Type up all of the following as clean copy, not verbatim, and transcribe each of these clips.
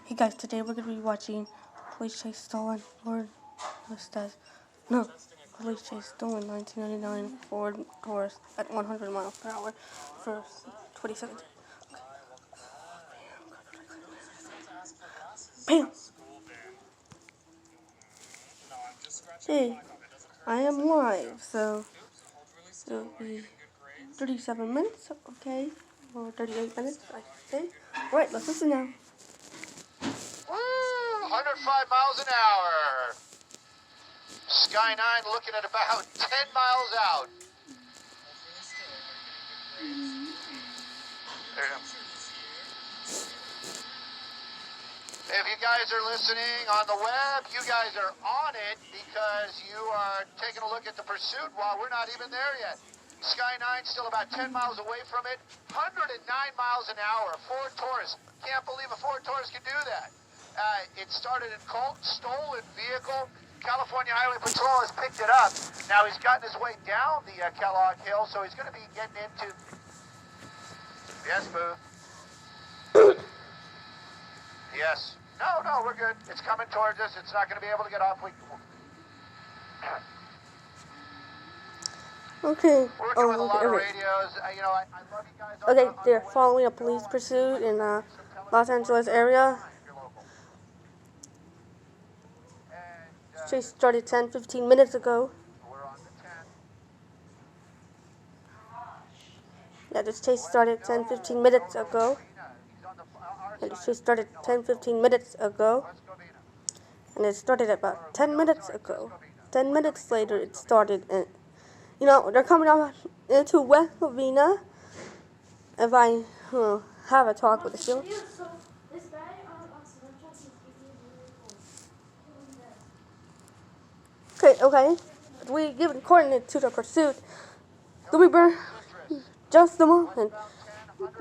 Hey guys, today we're going to be watching Police Chase Stolen Ford Mustang. No, Police Chase Stolen 1999 Ford Taurus at 100 miles per hour for 2017. Bam! Hey, I am live, so it'll be 37 minutes, okay? Or 38 minutes, I should say. Alright, let's listen now. 105 miles an hour. Sky 9 looking at about 10 miles out. If you guys are listening on the web, you guys are on it because you are taking a look at the pursuit while we're not even there yet. Sky 9 still about 10 miles away from it. 109 miles an hour. Ford Taurus. Can't believe a Ford Taurus can do that. It started in Colton, stolen vehicle. California Highway Patrol has picked it up. Now he's gotten his way down the Kellogg Hill, so he's going to be getting into... Yes, Booth? Yes. No, we're good. It's coming towards us. It's not going to be able to get off. Okay. Working with a lot of radios. I love you guys. Okay, they're following a police pursuit in the Los Angeles area. Chase started 10-15 minutes ago. Yeah, this chase started 10-15 minutes ago. And this chase started 10-15 minutes ago. And it started about 10 minutes ago. 10 minutes later it started. And, they're coming up into West Covina. If I have a talk with the shield. Okay. We give coordinates to the pursuit. Do we burn? Just a moment.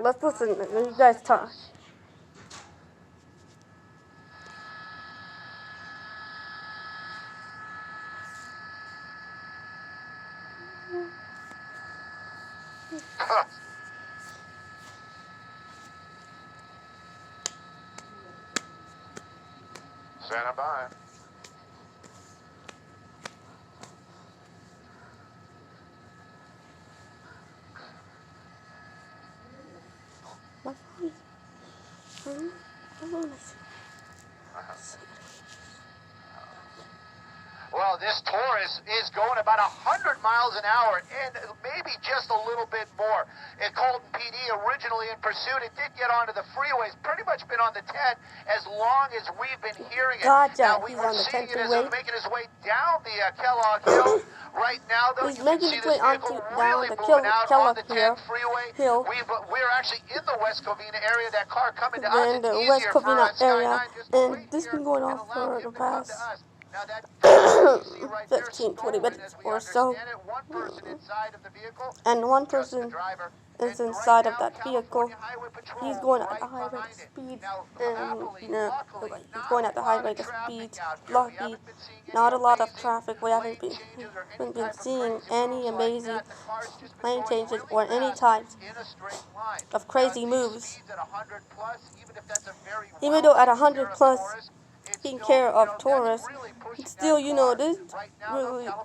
Let's listen. You guys talk. Standing by. Well, this Taurus is going about 100 miles an hour and maybe just a little bit more. At Colton PD, originally in pursuit, it did get onto the freeways, pretty much been on the 10 as long as we've been hearing it. Gotcha. Now, we were seeing it as making his way down the Kellogg Hill. Right now, though, he's you can see this vehicle really moving out on the 10 freeway. We're actually in the West Covina area. That car coming to us, the it's West easier for Covina Sky area, 9 and this has been going on for the past 15-20 minutes or so. And one person is inside of that vehicle. He's going at a high rate of speed, and he's going at the high rate of speed. Lucky, not a lot of traffic. We haven't been seeing any amazing lane changes or any types of crazy moves. Even though at 100 plus, taking care of Taurus, still,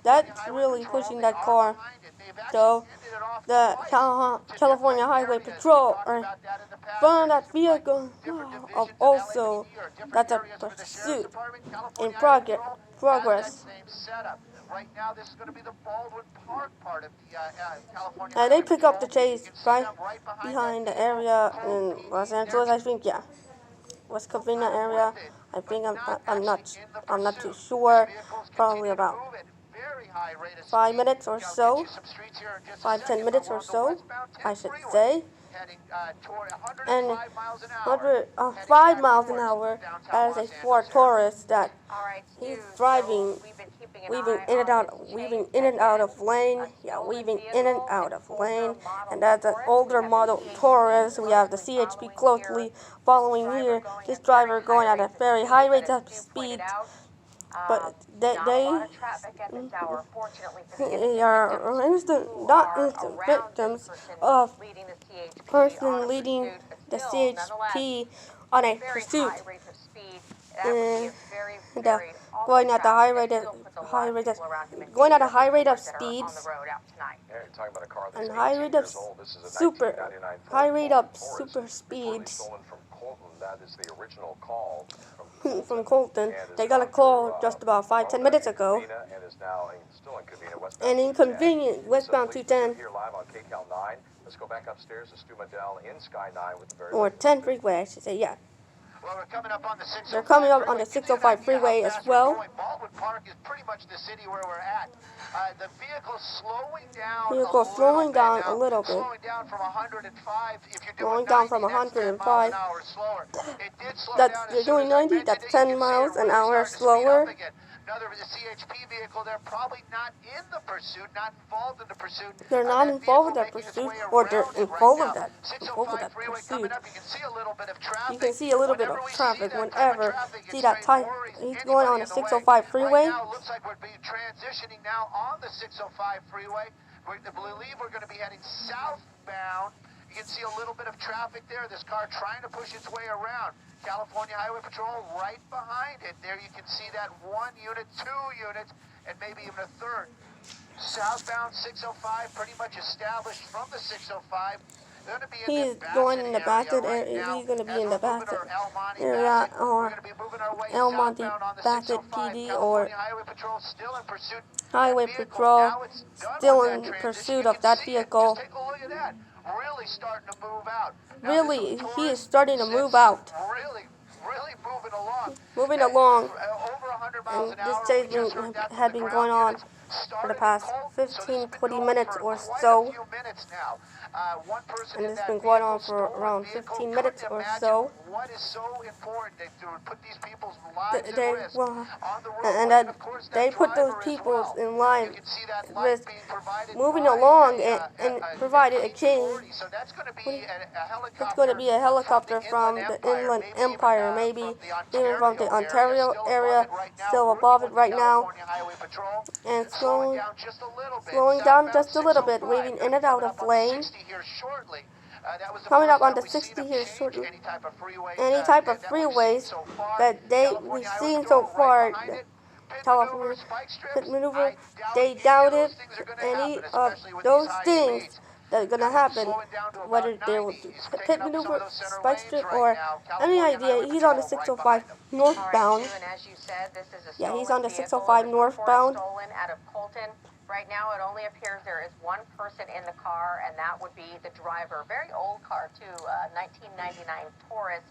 that's really pushing that car. So, the California Highway Patrol are found that vehicle. Also, that's a pursuit in progress. And they pick up the chase right behind the area in Los Angeles, I think, yeah. West Covina area. I think I'm not too sure. Probably about 5 minutes or so. 5-10 minutes or so, I should say. And 5 miles an hour. That is a Ford Taurus that he's driving, weaving in and out of lane. Yeah, weaving in and out of lane. And that's an older model Taurus. We have the CHP closely following here. This driver going at a very high rate of speed. But they are not instant victims of person leading the CHP on a pursuit. And going at a high rate of speeds and high rate of super speeds from Colton. They got a call just about 5-10 minutes ago. And inconvenient westbound 210 or 10 freeway, I should say, yeah. Well, they're coming up on the 605 freeway as well. Baldwin Park is pretty much the city where we're at. The vehicle's slowing down a little bit. Slowing down from 105. If you're slowing doing down 90, from that's 105. 10 miles an hour slower. It did slow That's down you're doing 90. That's 10 miles an hour slower. Another CHP vehicle, they're probably not in the pursuit, not involved in the pursuit. They're not involved in that pursuit, or they're involved in that pursuit. You can see a little bit of traffic whenever see that type. He's going on the 605 freeway. Right now, it looks like we're transitioning now on the 605 freeway. We believe we're going to be heading southbound. You can see a little bit of traffic there. This car trying to push its way around. California Highway Patrol right behind it. There you can see that 1 unit, 2 units, and maybe even a third. Southbound 605 pretty much established from the 605. He's going in the Bassett area. He's going to be in the Bassett area or El Monte Bassett PD or Highway Patrol still in pursuit of that vehicle. Really starting to move out. Really, he is starting to move out. Really moving along. Moving along. Over 100 And miles an this hour. chase had been going on for the past 15-20 minutes or so. And it's been going on for around 15 minutes or so. What is so important to put these people's lives at risk on the road. And that they put those people in line risk moving along and provided a change. It's going to be a helicopter from the Inland Empire, maybe even from the Ontario area, still above it right now, and slowing down just a little bit, weaving in and out of lane. Coming up on the 60 here shortly. Any type of freeways that we've seen so far, California pit maneuver, they doubted any of those things that are going to happen, whether they will do pit maneuver, spike strip, or any idea. He's on the 605 northbound. Yeah, he's on the 605 northbound. Right now, it only appears there is one person in the car, and that would be the driver. Very old car, too, 1999 Taurus,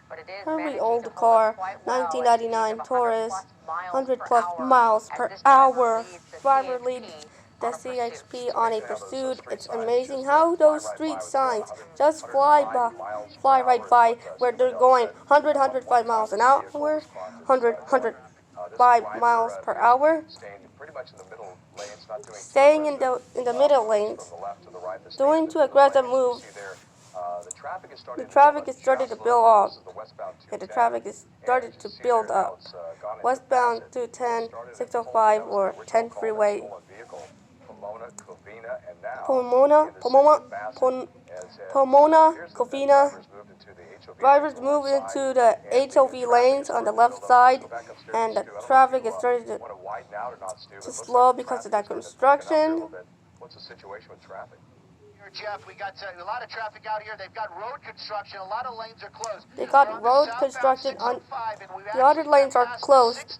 but it is very old car, 1999 Taurus, 100 plus miles per hour. Driver leads the CHP on a pursuit. It's amazing how those street signs just fly right by where they're going 105 miles an hour, 105 miles per hour. Staying in the middle lanes, doing too aggressive moves. The traffic is starting to build up. The traffic is started to build up. Westbound 210, 605, or 10 freeway. Pomona, Covina. Drivers move into the HOV lanes on the left side, and the traffic is starting to slow because of that construction. What's the situation with traffic? Jeff, we got a lot of traffic out here. They've got road construction. A lot of lanes are closed. They got road construction on the other lanes are closed.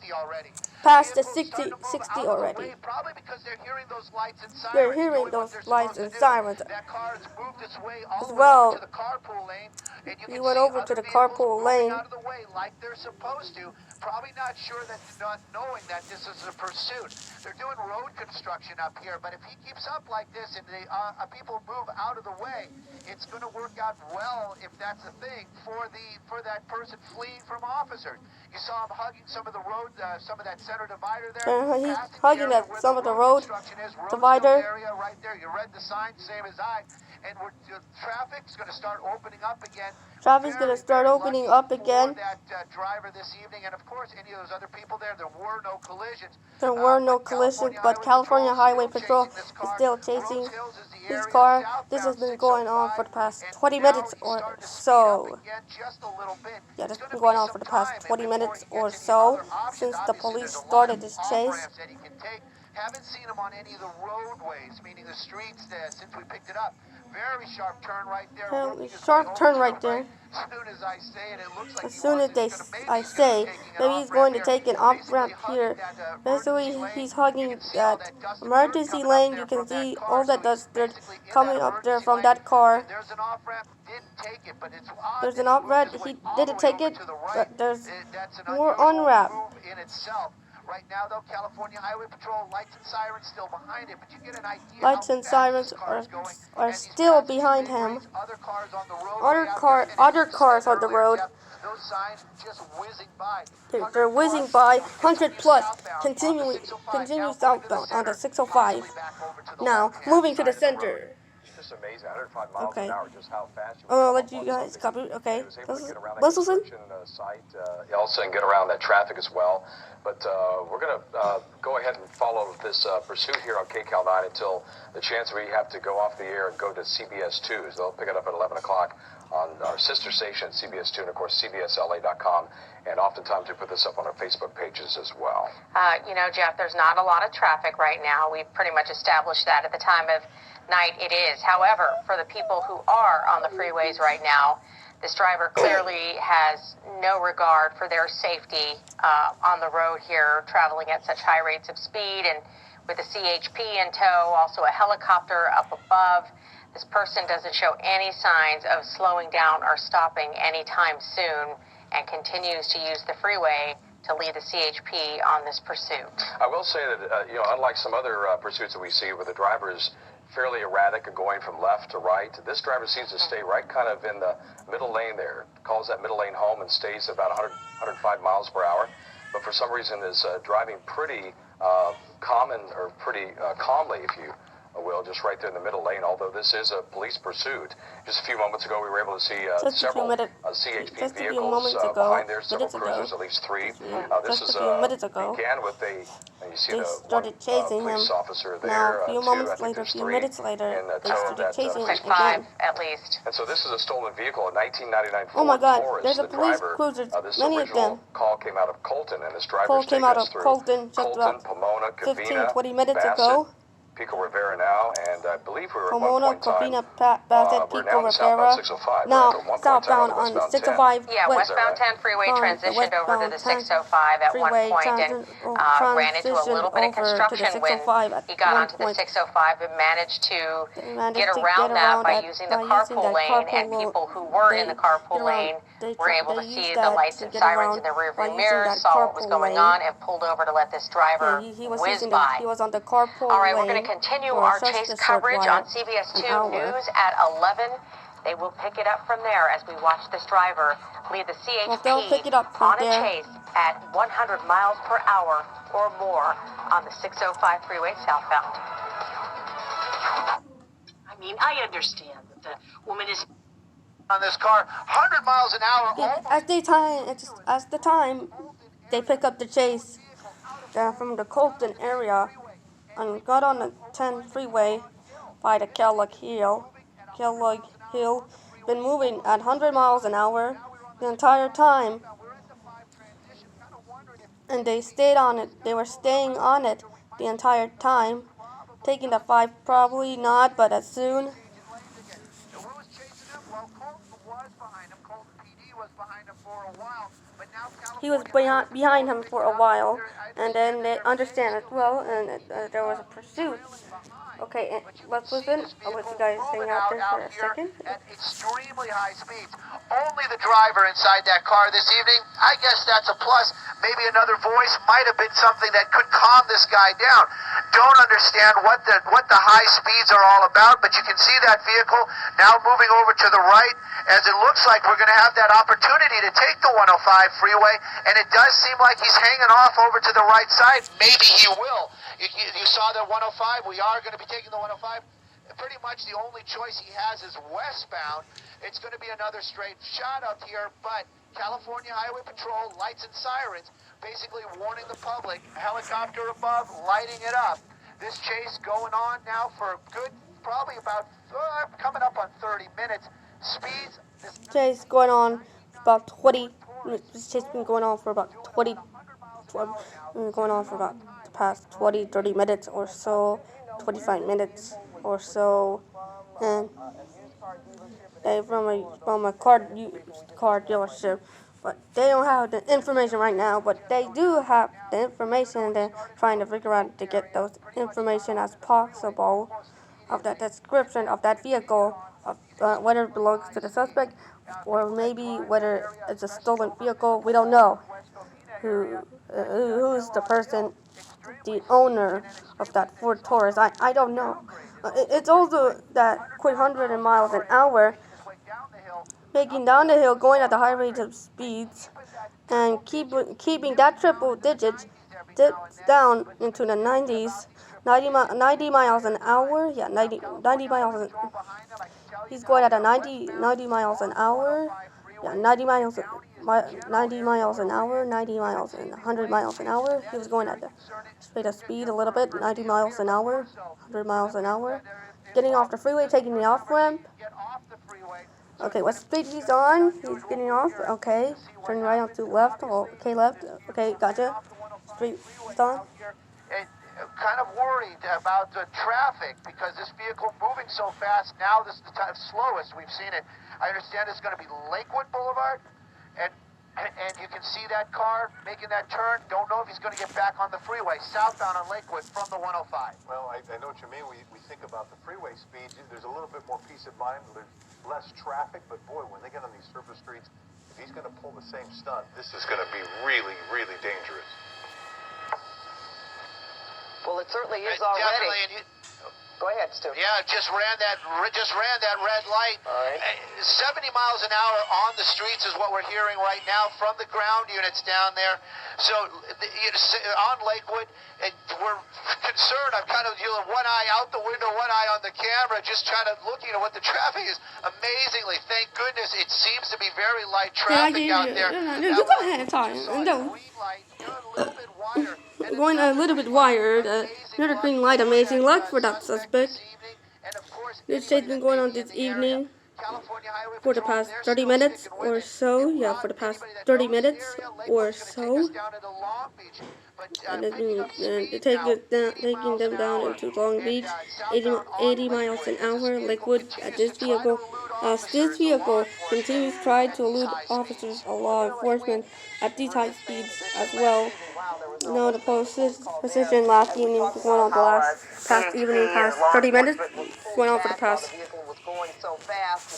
Past the 60 already. Probably because they're hearing those lights and sirens. They're hearing those lights and sirens. That car has moved its way all as the well. way to the carpool lane. And he went over to the carpool lane. Out of the way like they're supposed to. Probably not sure that, not knowing that this is a pursuit. They're doing road construction up here, but if he keeps up like this and people move out of the way, it's going to work out well, if that's the thing, for that person fleeing from officers. You saw him hugging some of the road, some of that center divider there. He's hugging some of the road divider. Area right there. You read the sign, same as I. And traffic's going to start opening up again. Traffic's gonna start opening up again. That driver this evening, and of course, any of those other people there were no collisions. There were no collisions, but California Highway Patrol is still chasing his car. This has been going on for the past 20 minutes or so. Yeah, this has been going on for the past 20 minutes or so since the police started this chase. Haven't seen him on any of the roadways, meaning the streets there, since we picked it up. Very sharp turn right there. Sharp turn right there. As soon as I say it, it looks like as soon as I say, maybe he's going to take an off-ramp here. Basically, he's hugging that emergency lane. You can see all that dust dirt coming up there from that car. There's an off-ramp, didn't take it, but it's odd. There's an off-ramp, he didn't take it, but there's more on-ramp. Right now, though, California Highway Patrol, lights and sirens still behind it, but you get an idea. Lights and sirens are still behind him. Other cars on the road. Those signs just whizzing by. They're whizzing by 100 plus, continue southbound on the 605. Now, moving to the center. Just amazing, 105 miles an hour, just how fast you I'll let you guys copy. Okay, let's listen. Elsa, and get around that traffic as well. But we're going to go ahead and follow this pursuit here on KCAL 9 until the chance we have to go off the air and go to CBS 2. So they'll pick it up at 11 o'clock on our sister station, CBS 2, and of course, CBSLA.com. And oftentimes we put this up on our Facebook pages as well. You know, Jeff, there's not a lot of traffic right now. We've pretty much established that at the time of night it is. However, for the people who are on the freeways right now, this driver clearly has no regard for their safety on the road here, traveling at such high rates of speed, and with a CHP in tow, also a helicopter up above. This person doesn't show any signs of slowing down or stopping anytime soon and continues to use the freeway to lead the CHP on this pursuit. I will say that, unlike some other pursuits that we see where the driver is fairly erratic and going from left to right, this driver seems to stay right kind of in the middle lane there, calls that middle lane home and stays about 105 miles per hour, but for some reason is driving pretty calmly, if you will, just right there in the middle lane, although this is a police pursuit. Just a few moments ago, we were able to see several CHP vehicles behind there, several cruisers, at least three. This is began with you see the police officer there, now, a few minutes later, and they started chasing him again. At least. And so this is a stolen vehicle, a 1999 Ford Oh my God, Taurus. there's a police cruiser, many of them. Call came out of Colton, and this driver Came out of Colton just about Pomona, 15-20 minutes Bassett, ago. Pico Rivera now, and I believe we were Pomona, at one point in Bassett, we're Pico now Rivera. 605, Now, right? southbound on 605. Yeah, westbound 10 freeway transitioned over to the 605 at one point and ran into a little bit of construction when he got onto the 605 and managed to get around that by using the carpool lane, and people who were in the carpool lane were able to see the lights and sirens in the rearview mirror, saw what was going on, and pulled over to let this driver whiz by. He was on the carpool All right, we're going lane. to continue our chase coverage on CBS 2 News at 11. They will pick it up from there as we watch this driver lead the CHP on a chase at 100 miles per hour or more on the 605 freeway southbound. I mean, I understand that the woman is on this car, 100 miles an hour. As the time, they pick up the chase from the Colton area and got on the 10 freeway by the Kellogg Hill. Been moving at 100 miles an hour the entire time. And they stayed on it. They were staying on it the entire time. Taking the 5, probably not, but as soon. He was behind him for a while, and then they understand as well, and there was a pursuit. Okay, let's listen. I'll let you guys hang out there for a second. At extremely high speeds. Only the driver inside that car this evening. I guess that's a plus. Maybe another voice might have been something that could calm this guy down. Don't understand what the high speeds are all about, but you can see that vehicle now moving over to the right, as it looks like we're going to have that opportunity to take the 105 freeway, and it does seem like he's hanging off over to the right side. Maybe he will. You saw the 105. We are going to be taking the 105. pretty much the only choice he has is westbound. It's going to be another straight shot up here, but California Highway Patrol lights and sirens basically warning the public. Helicopter above, lighting it up. This chase going on now for a good, probably about, coming up on 30 minutes. Speeds. Chase going on for about 20. This chase been going on for about 20. Going on for about the past 20, 30 minutes or so, 25 minutes or so, and they from a car dealership. But they don't have the information right now, but they do have the information, and they're trying to figure out to get those information as possible of that description of that vehicle, of whether it belongs to the suspect, or maybe whether it's a stolen vehicle. We don't know who's the person, the owner of that Ford Taurus. I don't know. It's also that quick 100 miles an hour, making down the hill, going at the high rate of speeds, and keeping that triple digits dips down into the 90s, 90 miles an hour. Yeah, 90 miles. He's going at a 90 miles an hour. Yeah, 90 miles an hour, 90 miles and 100 miles an hour. He was going at the rate of speed a little bit, 90 miles an hour, 100 miles an hour. Getting off the freeway, taking the off ramp. Okay, what speed he's on? He's getting off. Okay, turning right onto left. Oh, okay, left. Okay, gotcha. Street on. Kind of worried about the traffic because this vehicle moving so fast. Now this is the slowest we've seen it. I understand it's going to be Lakewood Boulevard, and you can see that car making that turn. Don't know if he's going to get back on the freeway southbound on Lakewood from the 105. Well, I know what you mean. We think about the freeway speeds. There's a little bit more peace of mind. There's less traffic, but boy, when they get on these surface streets, if he's going to pull the same stunt, this is going to be really, really dangerous. Well, it certainly is already. Go ahead, Stu. Yeah, just ran that red light. All right. 70 miles an hour on the streets is what we're hearing right now from the ground units down there. So on Lakewood, we're concerned. I'm kind of one eye out the window, one eye on the camera, just trying to looking at what the traffic is. Amazingly, thank goodness, it seems to be very light traffic out there. You go ahead and talk. Going a little bit wired. Another green light. Amazing luck for that suspect. This chase been going on this evening for the past 30 minutes or so. Yeah, for the past 30 minutes or so. And taking them down into Long Beach, 80 miles an hour. Lakewood at this vehicle. As this vehicle continues to try to elude officers of law enforcement at these high speeds as well. No, the position last evening was going on past 30 minutes. Went on for the past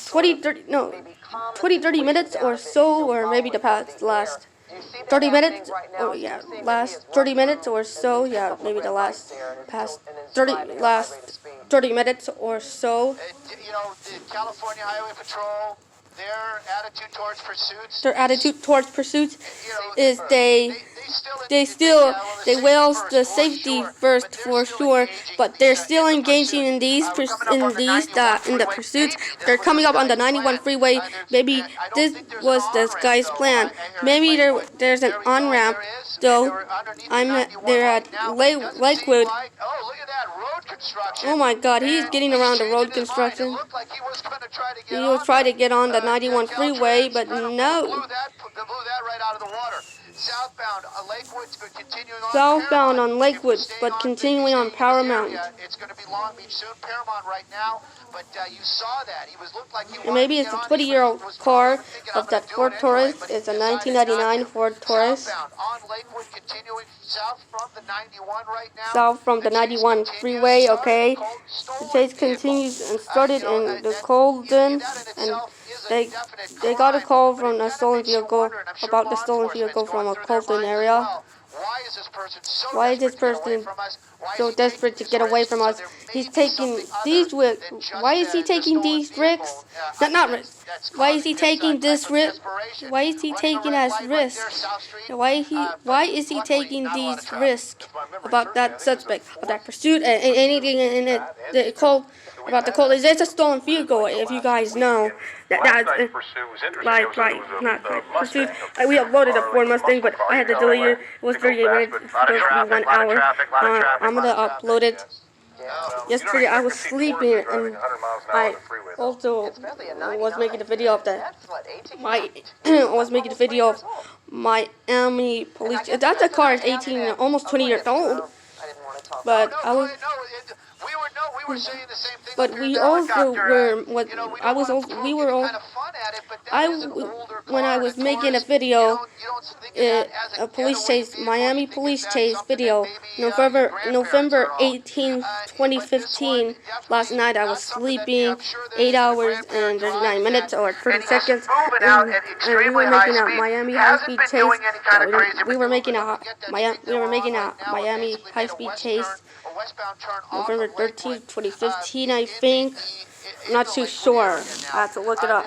30 minutes or so, or maybe the last 30 minutes, or yeah, last 30 minutes or so, yeah, maybe the last 30 minutes or so. You know, the California Highway Patrol, their attitude towards pursuits is they will the safety first for sure, but they're still engaging in the pursuits. They're coming up on the 91 freeway. Maybe this was this guy's plan. Maybe there's an on-ramp, though. They're at Lakewood. Oh my God, he's getting around the road construction. He was trying to get on the 91 freeway, but no. Southbound on Lakewood, but continuing on Paramount. It's going to be Long Beach soon, Paramount right now, but you saw that. And maybe it's a 20-year-old car of that Ford Taurus. It's a 1999 Ford Taurus. South from the 91 freeway, okay. The chase continues and started in the Colton, and they got a call from a stolen vehicle, about the stolen vehicle from a Colton area. Why is this person so desperate to get away from us? He's taking these risks. Why is he taking these risks? Not risks. that's Why is he causing taking this this risk? desperation. Why is he Running a taking red as light right there, risk? South Street. Why is he Luckily, taking not a lot of these traffic. risks If my memory about serves me, I that think it's the suspect, of that fourth pursuit, and anything in it? The call about the call is it's a stolen vehicle. If you guys know Last that's night's pursuit was interesting. like It was not a like Mustang. pursuit. We uploaded a Ford Mustang, but I had to delete it. It was 38 minutes. It's supposed to be 1 hour. I'm gonna upload it. Yesterday I was sleeping and I also was making a video of that. I was making a video of Miami police. That car is 18, almost 20 years old. But I was. We were saying the same thing. But we also were. What I was also. We were all. When I was making a video, a police chase, Miami police chase video, November 18, 2015. Last night I was sleeping 8 hours and 39 minutes or 30 seconds, and we were making a Miami high-speed chase. We were making a Miami high-speed chase. November 13th, 2015, I think. I'm not too sure. I have to look it up.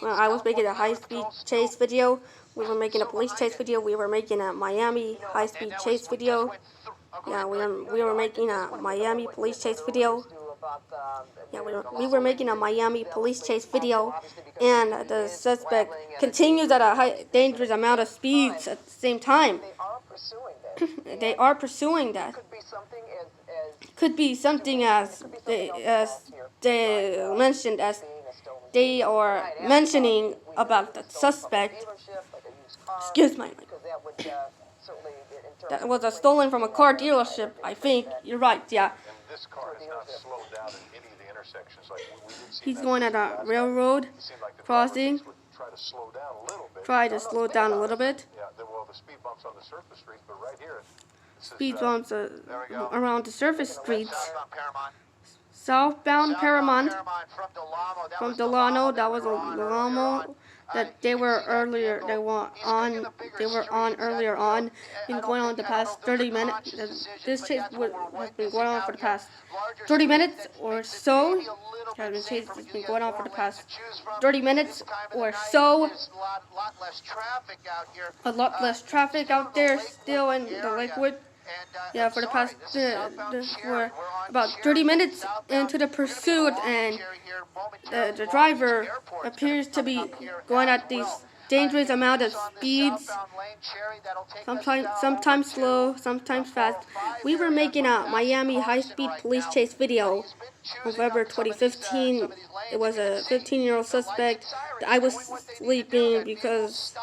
I was making a high-speed chase video. We were making a police chase video. We were making a Miami high-speed chase video. Yeah, we were making a Miami police chase video. Yeah, we were making a Miami police chase video, and the suspect continues at a dangerous amount of speeds at the same time. They are pursuing that. Could be something as they mentioned, as they are mentioning about the suspect. Excuse me. That was stolen from a car dealership, I think. You're right, yeah. This car has not slowed down in any of the intersections. Like we did see He's going at a railroad crossing. Try to slow down a little bit. Yeah, well, the speed bumps on the surface streets, but right here, speed bumps around the surface streets. Southbound Paramount from Delano. That was a Delano that they were earlier. They were on earlier on. Been going on the past 30 minutes. This chase has been going on for the past 30 minutes or so. This chase has been going on for the past 30 minutes or so. A lot less traffic out there still in the Lakewood. Yeah, for the past for about 30 minutes into the pursuit, and the driver appears to be going at these dangerous amount of speeds. Sometimes slow, sometimes fast. We were making a Miami high-speed police chase video, November 2015. It was a 15-year-old suspect. I was sleeping because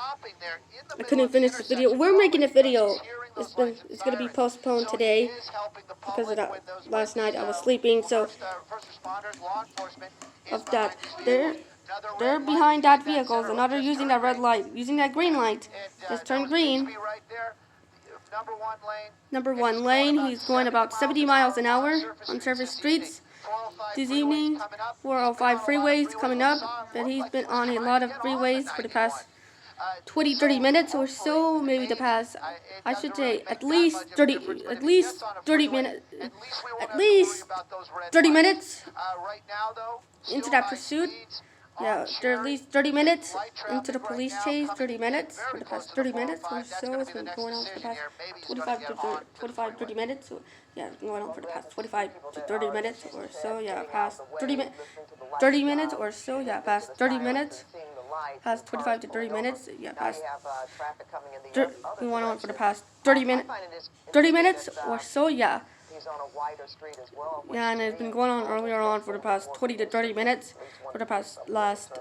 I couldn't finish the video. We're making a video. It's going to be postponed today because of that. Last night I was sleeping, so of that. They're behind that vehicle. Another using that red light, using that green light. Just turned green. Number one lane. He's going about 70 miles an hour on surface streets. This evening, 405 freeways coming up. But he's been on a lot of freeways for the past 20-30 minutes or so, maybe the past, I should say, at least 30 minutes into that pursuit. Yeah, they're at least 30 minutes into the police chase. 30 minutes for the past 30 minutes or so. It's been going on for the past 30 minutes. Yeah, it's been going on for the past 25 to 30 minutes or so. Yeah, past 30 minutes or so. Yeah, past 30 minutes. Past 25 to 30 minutes. Yeah, past. We went on for the past 30 minutes or so. Yeah. Yeah, and it's been going on earlier on for the past 20 to 30 minutes. For the past last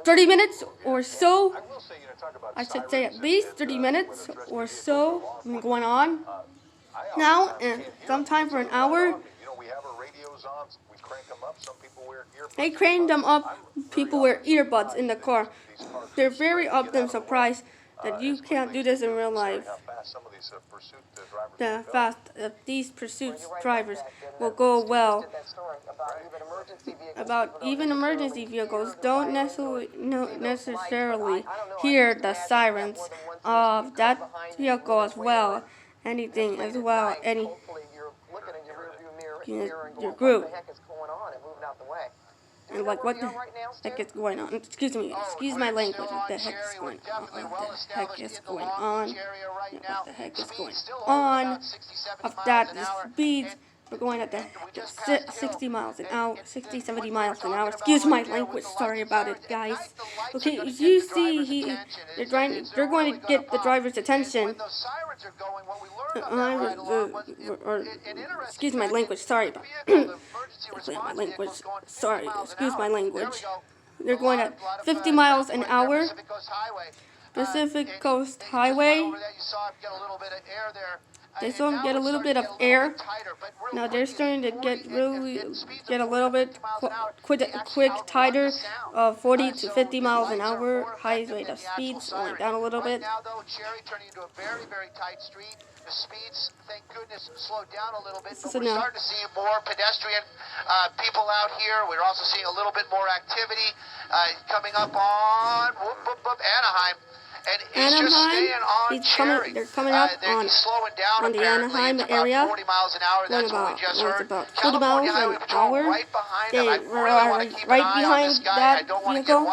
30 minutes or so. I should say at least 30 minutes or so. Been going on now, and sometime for an hour. They craned them up. People wear earbuds in the car. They're very often surprised that you can't do this in real life. The fast these pursuit drivers will go well. About even emergency vehicles don't necessarily hear the sirens of that vehicle as well. Anything as well. Your group. And like, what the heck is going on? Excuse me, excuse my language. What the heck is going on? What the heck is going on? What the heck is going on? Of that, the speeds, we're going at the 60 miles an hour, 60, 70 miles an hour. Excuse my language. Sorry about it, guys. Okay, you see, they're going to get the driver's attention. Excuse my language. Sorry about my language. Sorry. Excuse my language. They're going at 50 miles an hour. Pacific Coast Highway. They saw him get a little bit of air. Now they're starting to get a little bit quick, tighter, 40 to 50 miles an hour. High rate of speed slowing down a little bit. Now though, Cherry turning into a very, very tight street. The speeds, thank goodness, slowed down a little bit. But we're starting to see more pedestrian people out here. We're also seeing a little bit more activity coming up on Anaheim. And Anaheim, they're coming up on the Anaheim area. 40 miles an hour, that's what we just heard. About 40 miles an hour. They were right behind that vehicle.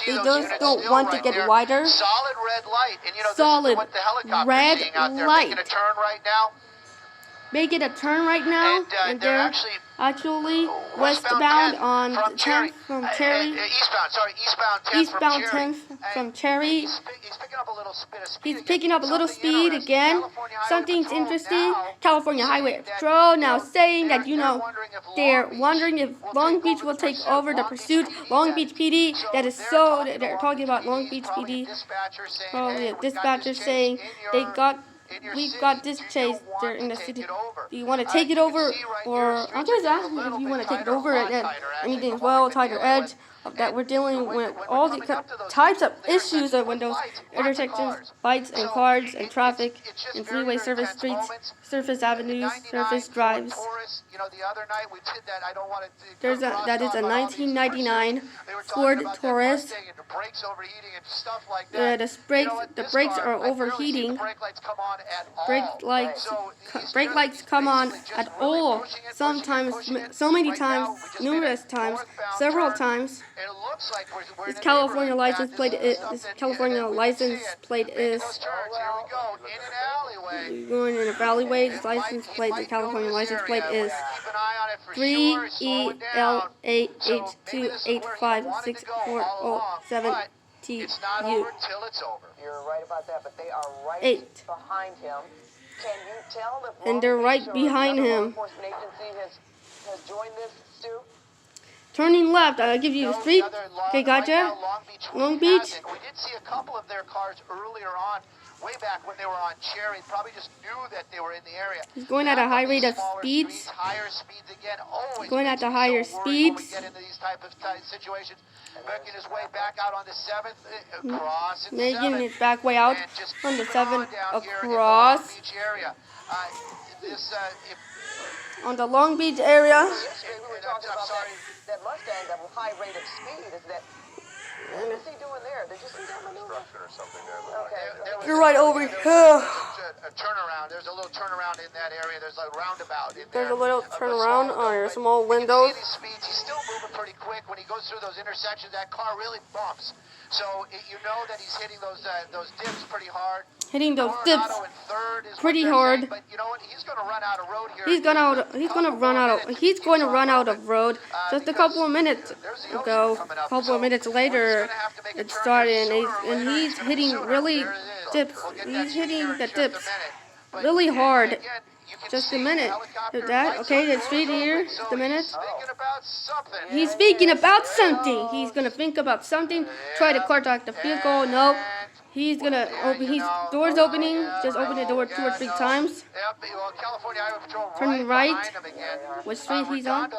They just don't want to get wider. Solid red light. And you know, solid this is what the helicopter's red seeing out there. light. Making a turn right now. Making a turn right now, and they're actually westbound on 10th from Cherry. Eastbound 10th from Cherry. He's picking up a little bit of speed. He's picking up a little speed again. Something's interesting. California Highway Patrol now saying that, you know, they're wondering if Long Beach will take over the pursuit. Long Beach PD, that is so, they're talking about Long Beach PD. Probably a dispatcher saying we've got this chase there in the city. Do you want to take it over? Or I'm just asking if you want to take it over and anything as well, tighter edge. That we're dealing with all the types of issues of when those intersections, bikes and cars and traffic and freeway surface streets, surface avenues, surface drives. That is a 1999 Ford Taurus. The brakes are overheating. Brake lights come on at all. Sometimes, so many times, numerous times, several times. This California license plate is. Going in a alleyway. This license plate, the California license plate is 3EL882856407TU. You're right about that, but they are right behind him. Can you tell if and they're right behind him. enforcement agency has joined this, Stu? Turning left, I'll give you the street. Okay, gotcha. Long Beach. We did see a couple of their cars earlier on, way back when they were on Cherry. Probably just knew that they were in the area. He's going at a high rate of speeds. Higher speeds again. Going at the higher speeds. We get into these type of situations. Making his way back out on the 7th, across. Making his back way out on the 7th across. On the Long Beach area. We were talking about that Mustang, that high rate of speed. What is he doing there? Did you see that maneuver? Or something there. Okay. You're right over here. A turnaround. There's a little turnaround in that area. There's a roundabout in there. There's a little turnaround on your small windows. He's still moving pretty quick. When he goes through those intersections, that car really bumps. So you know that he's hitting those dips pretty hard. Hitting those dips pretty hard. But you know what? He's going to run out of road here. He's going to run out of road. Just a couple of minutes ago, a couple of minutes later, it started, and he's hitting really dips. He's hitting the dips really hard. Just a minute. Okay, the street here. Just a minute. He's thinking about something. He's gonna think about something. Try to contact the vehicle. No. He's gonna open. Door's opening. Just open the door 2 or 3 times. Turning right. What street he's on?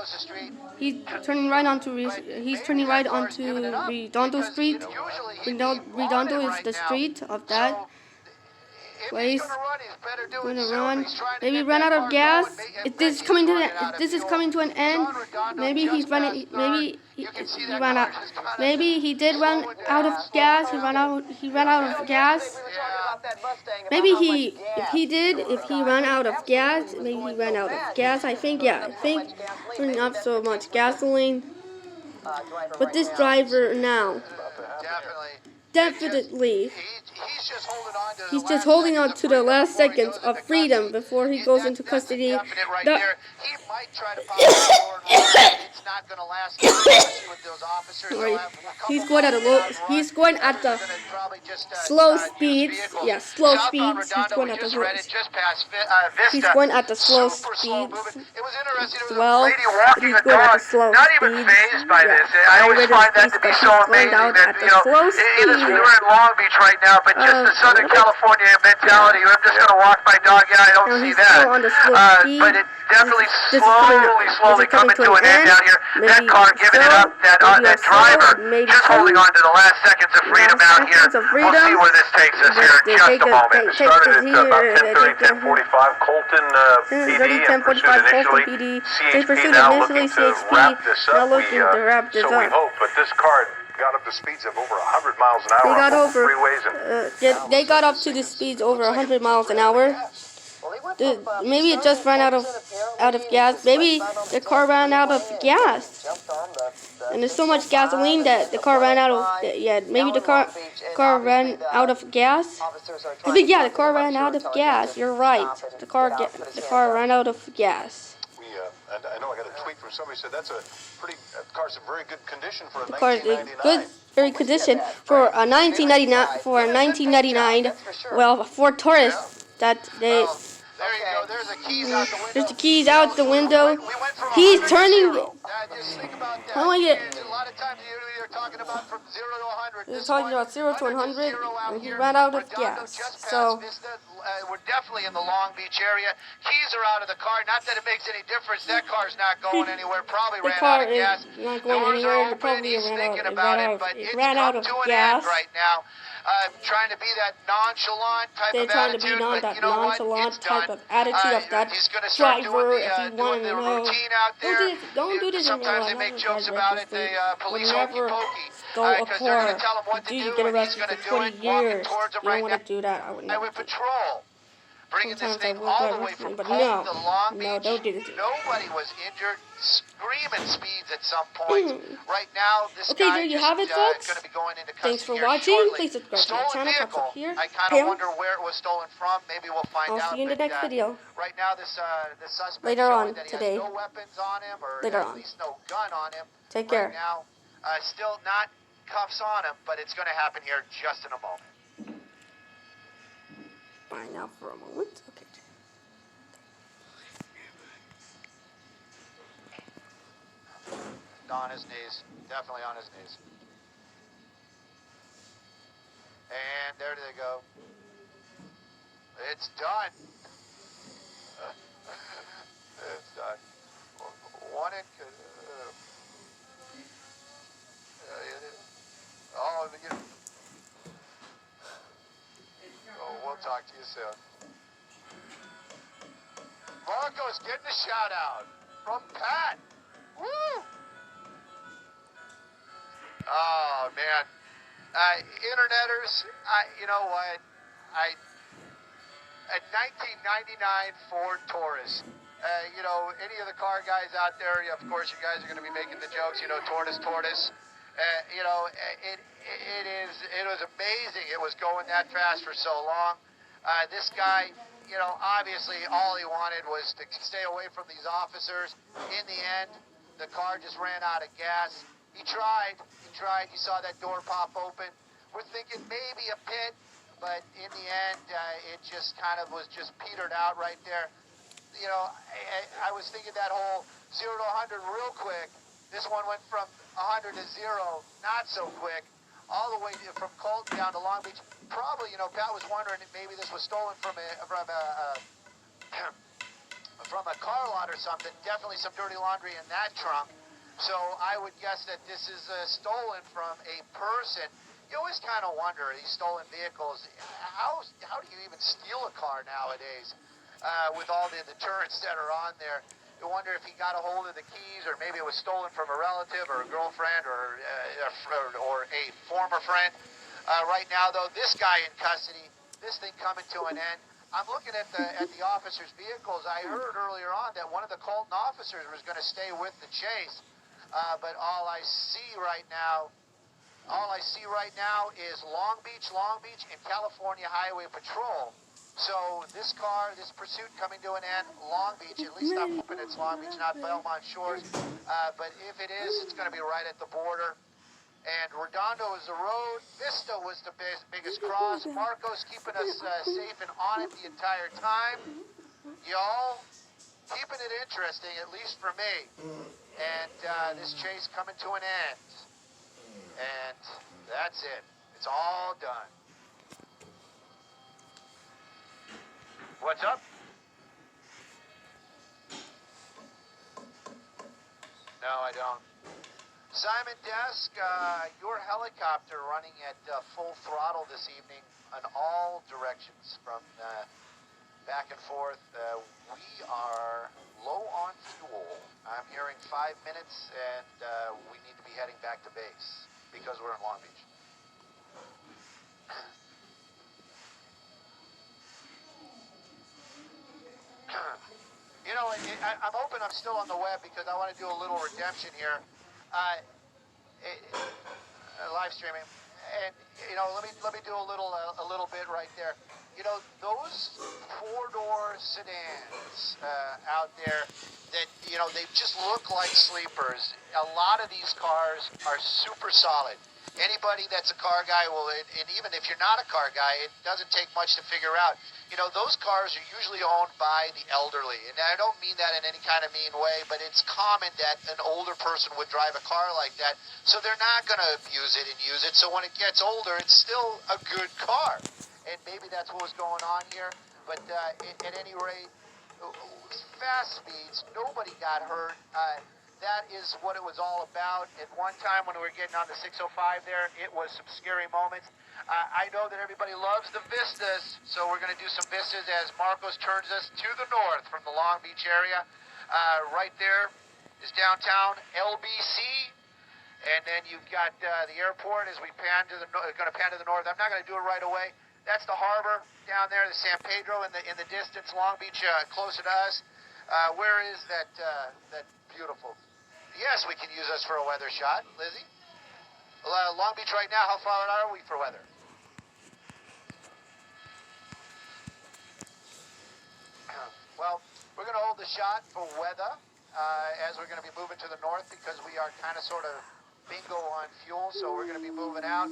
He's turning right onto. He's turning right onto Redondo Street. Redondo is the street of that place. Gonna run. Maybe run out of gas. If this is coming to an end, maybe he's running. Maybe he ran out. Maybe he did run out of gas. He ran out of gas. Maybe if he ran out of gas. Maybe he ran out of gas. I think turning up so much gasoline. driver But right this now. driver now, Definitely. definitely, He's just holding on to the he's last just holding on seconds to of the freedom last before he seconds goes of into freedom custody. before he goes into That's a custody. definite right The- there. He might try to pop the forward roll, but it's not going to last long, especially with those officers. They'll have a couple He's going at a miles low. an hour He's run. going at Others the are going to probably just slow use speeds. vehicles. Yeah, slow Southbound speeds. He's Redondo, going we at the just read slow. it just past Vista. He's going at the slow Super slow speeds movement. It was interesting. There was well, a lady but walking he's a going at dog, the slow not even speeds. phased by Yeah, this. I always high find that rate of to be speed, so but he's going amazing down that, at the slow we're speeds. in Long Beach right now, but just the Southern California mentality, I'm just going to walk my dog, yeah, I don't Now see he's that. still on the slow speed. But it definitely This is slowly coming to an end down here. That Maybe car giving it up, that driver maybe just holding on to the last seconds of freedom out here. Seconds of We'll see freedom. where this takes us here in just a moment. It started at about 10:30, 10:45. Colton PD in pursuit 10:45 initially. Colton PD. CHP now looking to wrap this Now up. looking to wrap this So we up. hope, but this car got up to speeds of over 100 miles an hour They got on over. freeways and They got up to the speeds over 100 miles an hour. Maybe it just ran out of gas. Maybe the car ran out of gas. And there's so much gasoline that the car ran out of. Yeah, maybe the car ran out of gas. I think yeah, the car ran out of gas. You're right. The car ran out of gas. I know I got a tweet from somebody who said that's a pretty car's in very good condition for a The car is 1999. very condition for a 1999. For a 1999, well, Ford Taurus that they. There you go. There's the keys out the window. There's the keys out the window. We went from He's 100 to turning. 0. Just think about that. I like it. A lot of times you're talking about from 0 to 100. They're talking about 0 to 100, and he ran out of gas. So we're definitely in the Long Beach area. Keys are out of the car. Not that it makes any difference. That car's not going anywhere. Probably ran out of gas. The car is not going Doors are anywhere. open. Probably He's thinking it about ran it, out. but It it's ran out come of to an gas. end right now. Trying to be that nonchalant type They're of trying to be attitude, but you know what? nonchalant It's type done. of attitude of that He's going to start driver. doing If you want to know, routine out there. don't do this in real Sometimes life. they make Not jokes in about it. recklessly. The police hokey Whenever pokey. go a Because they're going car, to tell him what to you do, get and he's arrested going for to do 20 it, walking years. towards him You right don't now. want to do that. I would never Highway do that. Patrol. Bringing this Sometimes I thing will all drive the way with from me, but Colton no. to Long Beach. No, don't do this. Nobody was injured. Screaming speeds at some point. Right now, this Okay, guy there you just, have it, folks. going to be going into Thanks custody for here watching. shortly. Please subscribe to my Stolen channel. vehicle. Pops up here. I kind of wonder where it was stolen from. Maybe we'll find out. I'll see you in the but, next video. Right now, this suspect Later showing on that he today. has no weapons on him, or Later at on. least no gun on him. Take care. Right now, still not cuffs on him, but it's going to happen here just in a moment. Bye now for a moment. Okay. On his knees. Definitely on his knees. And there they go. It's done. It's done. One in. We'll talk to you soon. Marco's getting a shout out from Pat. Woo! Oh man, interneters. You know what? A 1999 Ford Taurus. You know, any of the car guys out there, of course, you guys are going to be making the jokes. You know, tortoise. You know, it was amazing. It was going that fast for so long. This guy, you know, obviously all he wanted was to stay away from these officers. In the end, the car just ran out of gas. He tried. You saw that door pop open. We're thinking maybe a pit, but in the end, it just kind of was just petered out right there. You know, I was thinking that whole 0 to 100 real quick. This one went from 100 to 0, not so quick, all the way from Colton down to Long Beach. Probably, you know, Pat was wondering if maybe this was stolen from a car lot or something. Definitely some dirty laundry in that trunk. So I would guess that this is stolen from a person. You always kind of wonder, these stolen vehicles, how do you even steal a car nowadays with all the deterrents that are on there? You wonder if he got a hold of the keys, or maybe it was stolen from a relative or a girlfriend or a former friend. Right now, though, this guy in custody, this thing coming to an end. I'm looking at the officers' vehicles. I heard earlier on that one of the Colton officers was going to stay with the chase. but all I see right now is Long Beach, and California Highway Patrol. So this pursuit coming to an end, Long Beach, at least I'm hoping it's Long Beach, not Belmont Shores. But if it is, it's going to be right at the border. And Redondo is the road. Vista was the biggest cross. Marcos keeping us safe and on it the entire time. Y'all keeping it interesting, at least for me. And this chase coming to an end. And that's it. It's all done. What's up? No, I don't. Simon Desk, your helicopter running at full throttle this evening in all directions from back and forth. We are low on fuel. I'm hearing 5 minutes, and we need to be heading back to base because we're in Long Beach. You know, I'm hoping I'm still on the web because I want to do a little redemption here. Live streaming, and you know, let me do a little bit right there. You know, those four-door sedans out there that, you know, they just look like sleepers. A lot of these cars are super solid. Anybody that's a car guy will, and even if you're not a car guy, it doesn't take much to figure out. You know, those cars are usually owned by the elderly. And I don't mean that in any kind of mean way, but it's common that an older person would drive a car like that. So they're not going to abuse it and use it. So when it gets older, it's still a good car. And maybe that's what was going on here. But at any rate, fast speeds, nobody got hurt. That is what it was all about. At one time when we were getting on the 605 there, it was some scary moments. I know that everybody loves the vistas, so we're going to do some vistas as Marcos turns us to the north from the Long Beach area. Right there is downtown LBC, and then you've got the airport as we pan to the going to pan to the north. I'm not going to do it right away. That's the harbor down there, the San Pedro in the distance. Long Beach closer to us. Where is that beautiful? Yes, we can use us for a weather shot, Lizzie. Long Beach right now, how far out are we for weather? Well, we're going to hold the shot for weather as we're going to be moving to the north because we are kind of sort of bingo on fuel, so we're going to be moving out.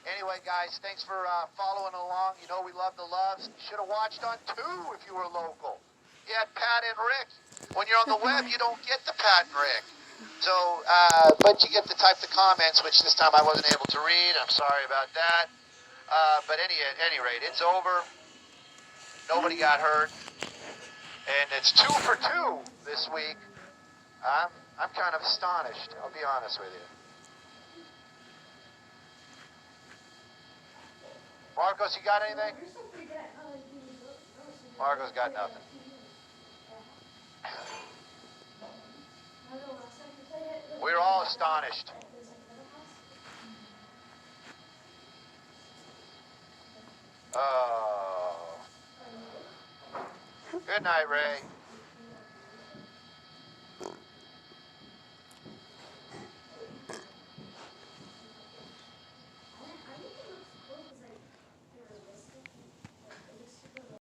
Anyway, guys, thanks for following along. You know we love the loves. You should have watched on 2 if you were local. You had Pat and Rick. When you're on the web, you don't get the Pat and Rick. So, but you get the type of comments, which this time I wasn't able to read. I'm sorry about that. But at any rate, it's over. Nobody got hurt. And it's 2 for 2 this week. I'm kind of astonished, I'll be honest with you. Marcos, you got anything? Marcos got nothing. We're all astonished. Oh. Good night, Ray.